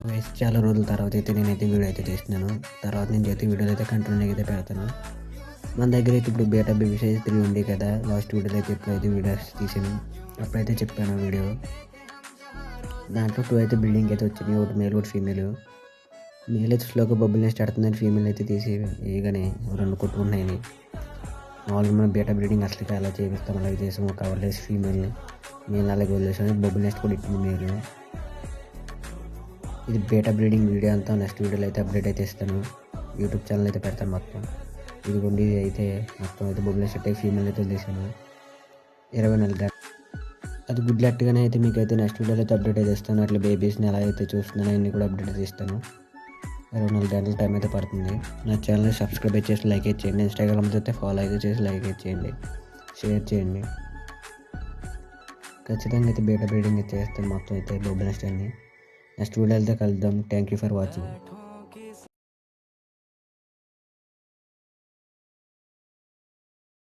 Guys చాలా రోజుల తర్వాత అయితే నేనైతే వీడియో అయితే చేస్తున్నాను. తర్వాత నుంచి అయితే వీడియోలు అయితే కంటిన్యూ అయితే పెడతాను. మన దగ్గర అయితే ఇప్పుడు బీటా బేబీ సైజ్ 3 ఉంది కదా. లాస్ట్ వీడియోలో అయితే ఎప్పుడైతే వీడియోస్ తీసాను అప్పుడైతే చెప్పాను వీడియో. దాంట్లో 2 అయితే బిల్డింగ్ అయితే వచ్చినాయి. ఒకటి మేల్ ఒకటి ఫీమేల్. మేల్ అయితే స్లోగా బొబ్బులు నెస్ట్ ఆడుతుందని ఫీమేల్ అయితే తీసి వేయగానే 2 కొట్టుకుంటున్నాయి. మామూలుగా మనం బీటా బ్రీడింగ్ అసలు అలా చేపిస్తాం, అలాగే చేసాము. ఒక కవర్ వేసి ఫీమేల్ని మేల్ అలాగే వదిలేసాను. బొబ్బులు నెస్ట్ కూడా ఇట్టింది మేల్. ఇది బీటా బ్రీడింగ్ వీడియో అంతా నెక్స్ట్ వీడియోలో అయితే అప్డేట్ అయితే ఇస్తాను. యూట్యూబ్ ఛానల్ అయితే పెడతాను మొత్తం. ఇదిగోండి అయితే మొత్తం అయితే బొబ్బుల సెట్ అయ్యి ఫీమేల్ అయితే వదిలేసాను 24 గంటలు. అది గుడ్లెట్టగానే అయితే మీకు అయితే నెక్స్ట్ వీడియోలో అయితే అప్డేట్ అయితే ఇస్తాను. అట్లా బేబీస్ని ఎలా అయితే చూస్తున్నానో అన్నీ కూడా అప్డేట్ అయితే ఇస్తాను. 24 గంటల టైం అయితే పడుతుంది. నా ఛానల్ని సబ్స్క్రైబ్ అయితే చేసి లైక్ అయితే చేయండి. ఇన్స్టాగ్రామ్లో అయితే ఫాలో అయితే చేసి లైక్ అయితే చేయండి, షేర్ చేయండి. ఖచ్చితంగా అయితే బీటా బ్రీడింగ్ అయితే చేస్తాను మొత్తం అయితే బొబ్బుల నెస్ట్ అన్ని. నెక్స్ట్ వీడియో అయితే కలుద్దాం. Thank you for watching.